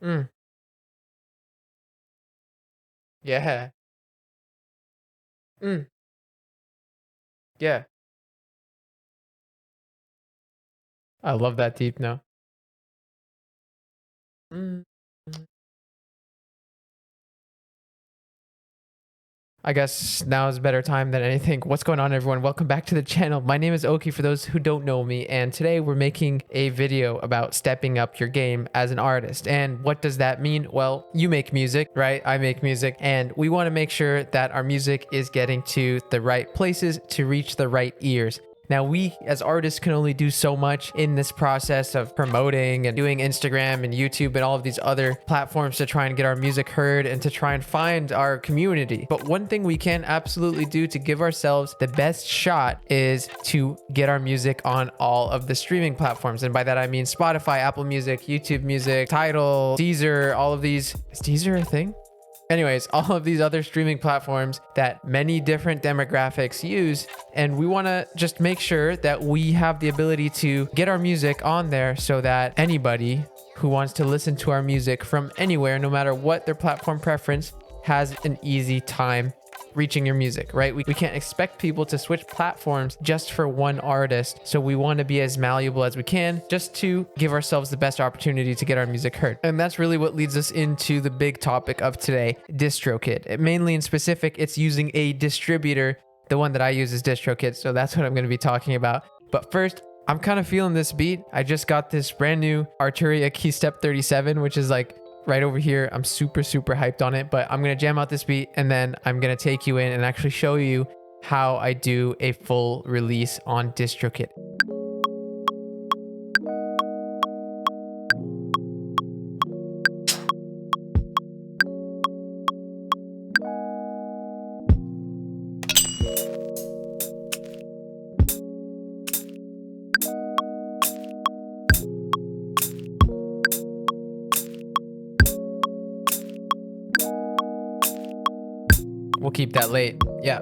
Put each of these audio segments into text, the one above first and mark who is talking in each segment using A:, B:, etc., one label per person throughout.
A: Mm, yeah. Mm, yeah. I love that deep note. Mm. I guess now is a better time than anything. What's going on, everyone? Welcome back to the channel. My name is Oki for those who don't know me, and today we're making a video about stepping up your game as an artist. And what does that mean? Well, you make music, right? I make music, and we want to make sure that our music is getting to the right places to reach the right ears. Now, we as artists can only do so much in this process of promoting and doing Instagram and YouTube and all of these other platforms to try and get our music heard and to try and find our community. But one thing we can absolutely do to give ourselves the best shot is to get our music on all of the streaming platforms. And by that, I mean Spotify, Apple Music, YouTube Music, Tidal, Deezer, all of these. Is Deezer a thing? Anyways, all of these other streaming platforms that many different demographics use. And we want to just make sure that we have the ability to get our music on there so that anybody who wants to listen to our music from anywhere, no matter what their platform preference, has an easy time reaching your music, right? We can't expect people to switch platforms just for one artist. So we want to be as malleable as we can just to give ourselves the best opportunity to get our music heard. And that's really what leads us into the big topic of today, DistroKid. Mainly in specific, it's using a distributor. The one that I use is DistroKid. So that's what I'm going to be talking about. But first, I'm kind of feeling this beat. I just got this brand new Arturia Keystep 37, which is like right over here. I'm super hyped on it, but I'm going to jam out this beat and then I'm going to take you in and actually show you how I do a full release on DistroKid. We'll keep that late. Yeah.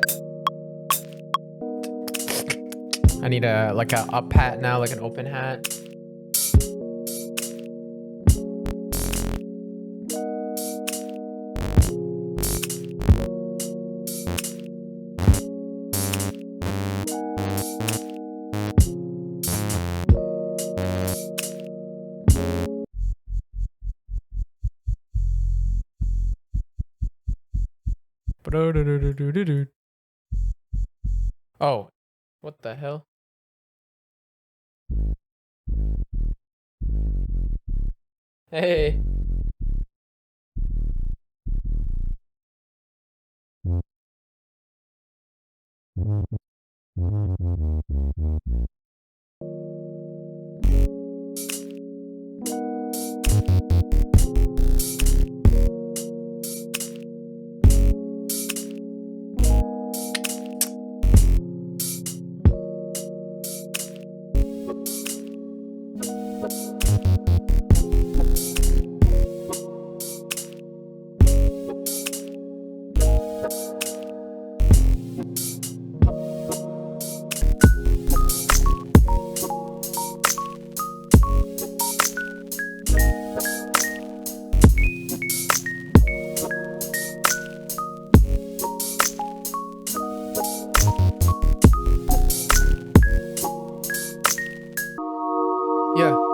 A: I need a like a up hat now, like an open hat. Oh, what the hell? Hey.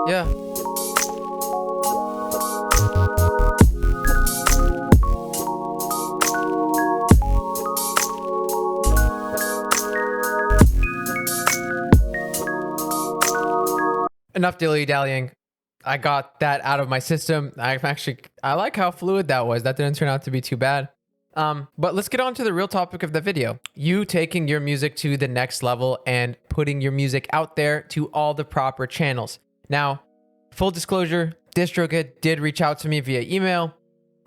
A: Yeah. Enough dilly-dallying. I got that out of my system. I like how fluid that was. That didn't turn out to be too bad. But let's get on to the real topic of the video. You taking your music to the next level and putting your music out there to all the proper channels. Now, full disclosure, DistroKid did reach out to me via email.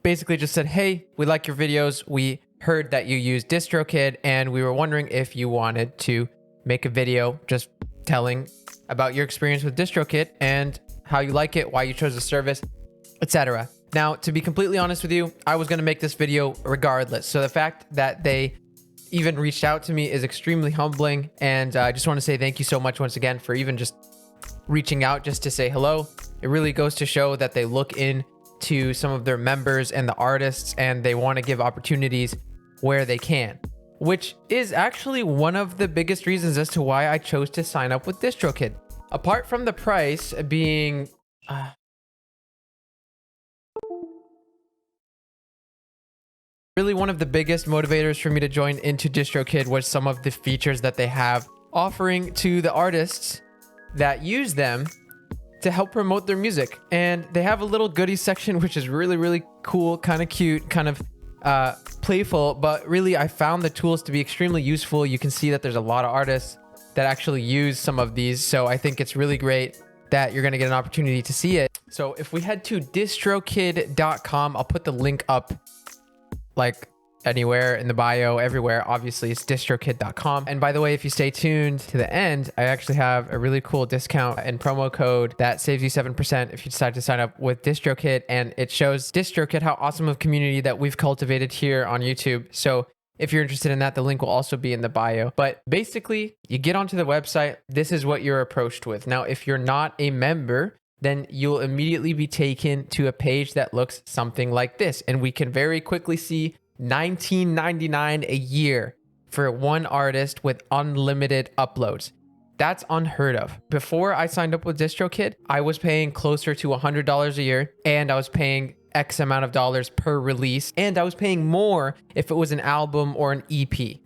A: Basically just said, hey, we like your videos. We heard that you use DistroKid and we were wondering if you wanted to make a video just telling about your experience with DistroKid and how you like it, why you chose the service, etc. Now, to be completely honest with you, I was going to make this video regardless. So the fact that they even reached out to me is extremely humbling. And I just want to say thank you so much once again for even just reaching out just to say hello. It really goes to show that they look in to some of their members and the artists, and they want to give opportunities where they can, which is actually one of the biggest reasons as to why I chose to sign up with DistroKid. Apart from the price being really one of the biggest motivators for me to join into DistroKid was some of the features that they have offering to the artists that use them to help promote their music. And they have a little goodie section, which is really, really cool, kind of cute, kind of playful, but really I found the tools to be extremely useful. You can see that there's a lot of artists that actually use some of these. So I think it's really great that you're going to get an opportunity to see it. So if we head to distrokid.com, I'll put the link up like anywhere in the bio, everywhere. Obviously it's distrokid.com. And by the way, if you stay tuned to the end, I actually have a really cool discount and promo code that saves you 7% if you decide to sign up with DistroKid. And it shows DistroKid how awesome of a community that we've cultivated here on YouTube. So if you're interested in that, the link will also be in the bio. But basically, you get onto the website, this is what you're approached with. Now, if you're not a member, then you'll immediately be taken to a page that looks something like this. And we can very quickly see $19.99 a year for one artist with unlimited uploads. That's unheard of. Before I signed up with DistroKid, I was paying closer to $100 a year, and I was paying X amount of dollars per release, and I was paying more if it was an album or an EP.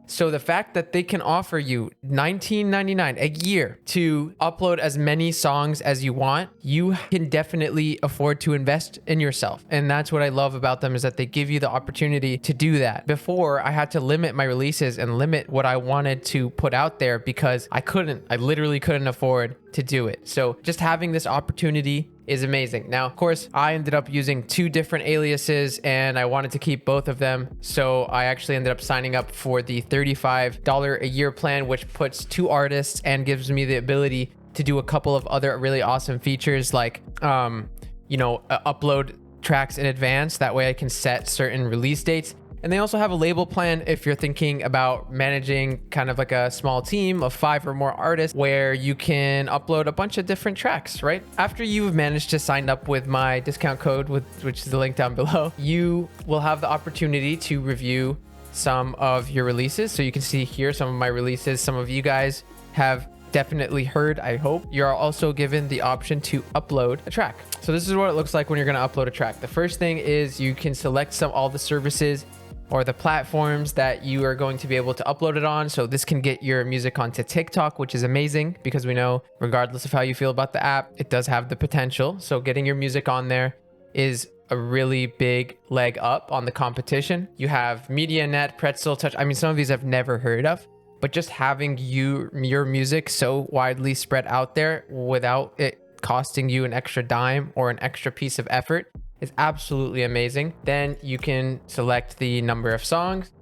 A: So the fact that they can offer you $19.99 a year to upload as many songs as you want, you can definitely afford to invest in yourself. And that's what I love about them, is that they give you the opportunity to do that. Before, I had to limit my releases and limit what I wanted to put out there because I literally couldn't afford to do it. So just having this opportunity is amazing. Now, of course, I ended up using 2 different aliases and I wanted to keep both of them. So I actually ended up signing up for the $35 a year plan, which puts 2 artists and gives me the ability to do a couple of other really awesome features like, upload tracks in advance. That way I can set certain release dates. And they also have a label plan if you're thinking about managing kind of like a small team of 5 or more artists, where you can upload a bunch of different tracks, right? After you've managed to sign up with my discount code, which is the link down below, you will have the opportunity to review some of your releases. So you can see here some of my releases. Some of you guys have definitely heard, I hope. You're also given the option to upload a track. So this is what it looks like when you're going to upload a track. The first thing is you can select all the services or the platforms that you are going to be able to upload it on. So this can get your music onto TikTok, which is amazing because we know regardless of how you feel about the app, it does have the potential. So getting your music on there is a really big leg up on the competition. You have MediaNet, Pretzel, Touch. I mean, some of these I've never heard of, but just having your music so widely spread out there without it costing you an extra dime or an extra piece of effort is absolutely amazing. Then you can select the number of songs.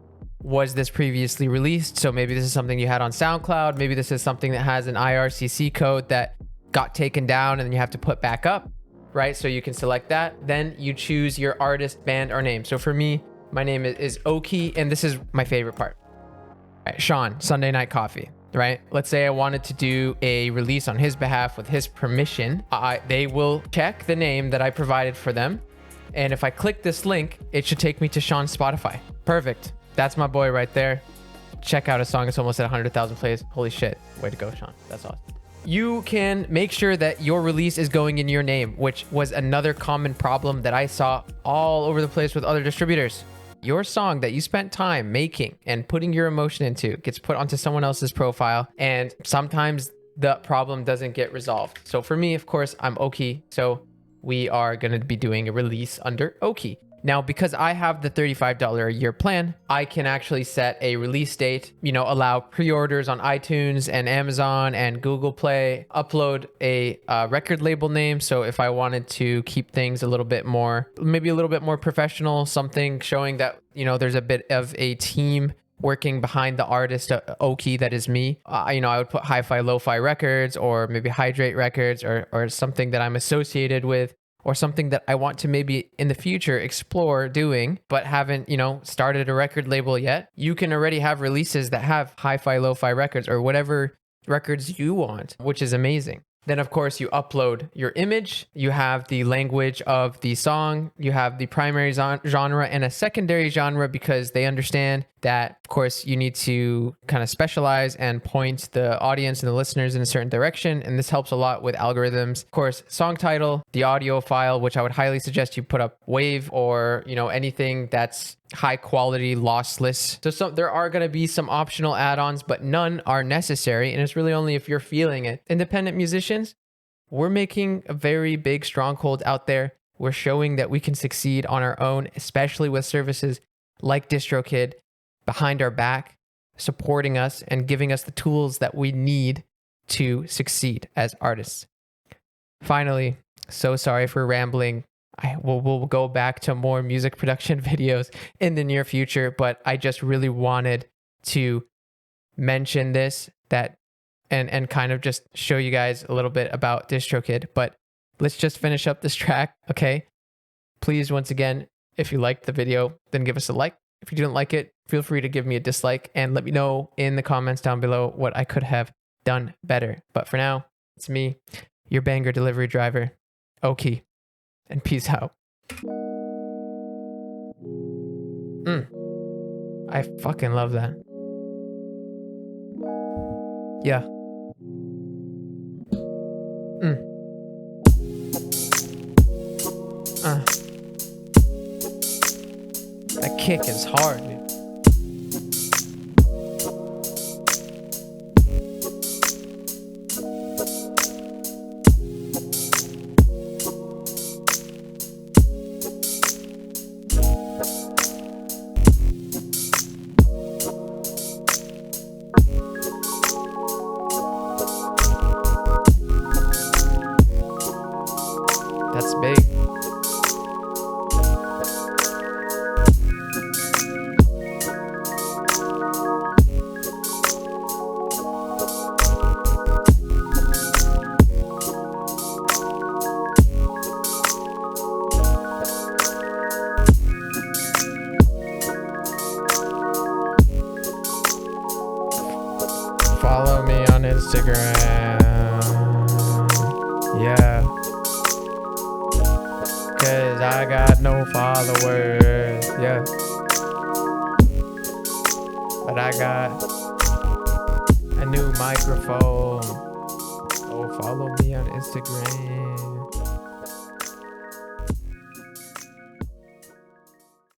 A: Was this previously released? So maybe this is something you had on SoundCloud. Maybe this is something that has an IRCC code that got taken down and then you have to put back up, right? So you can select that. Then you choose your artist, band, or name. So for me, my name is Oki, and this is my favorite part. Right, Sean, Sunday Night Coffee, right? Let's say I wanted to do a release on his behalf with his permission. They will check the name that I provided for them. And if I click this link, it should take me to Sean's Spotify. Perfect. That's my boy right there. Check out his song. It's almost at 100,000 plays. Holy shit. Way to go, Sean. That's awesome. You can make sure that your release is going in your name, which was another common problem that I saw all over the place with other distributors. Your song that you spent time making and putting your emotion into gets put onto someone else's profile, and sometimes the problem doesn't get resolved. So for me, of course, I'm Oki. So we are going to be doing a release under Oki. Now, because I have the $35 a year plan, I can actually set a release date, allow pre-orders on iTunes and Amazon and Google Play, upload a record label name. So if I wanted to keep things maybe a little bit more professional, something showing that, there's a bit of a team working behind the artist, Oki, that is me. I would put Hi-Fi Lo-Fi Records, or maybe Hydrate Records, or something that I'm associated with, or something that I want to maybe in the future explore doing, but haven't, started a record label yet. You can already have releases that have Hi-Fi Lo-Fi Records or whatever records you want, which is amazing. Then, of course, you upload your image. You have the language of the song. You have the primary genre and a secondary genre, because they understand that, of course, you need to kind of specialize and point the audience and the listeners in a certain direction. And this helps a lot with algorithms. Of course, song title, the audio file, which I would highly suggest you put up WAV or, anything that's high quality, lossless. So there are going to be some optional add-ons, but none are necessary. And it's really only if you're feeling it. Independent musicians, we're making a very big stronghold out there. We're showing that we can succeed on our own, especially with services like DistroKid behind our back, supporting us and giving us the tools that we need to succeed as artists. Finally, so sorry for rambling. We'll go back to more music production videos in the near future, but I just really wanted to mention this, and kind of just show you guys a little bit about DistroKid. But let's just finish up this track, okay? Please, once again, if you liked the video, then give us a like. If you didn't like it, feel free to give me a dislike and let me know in the comments down below what I could have done better. But for now, it's me, your banger delivery driver, Oki. And peace out. I fucking love that. Yeah. That kick is hard, dude. That's big. Follow me on Instagram. Yeah. 'Cause I got no followers. Yeah. But I got a new microphone. Oh, follow me on Instagram.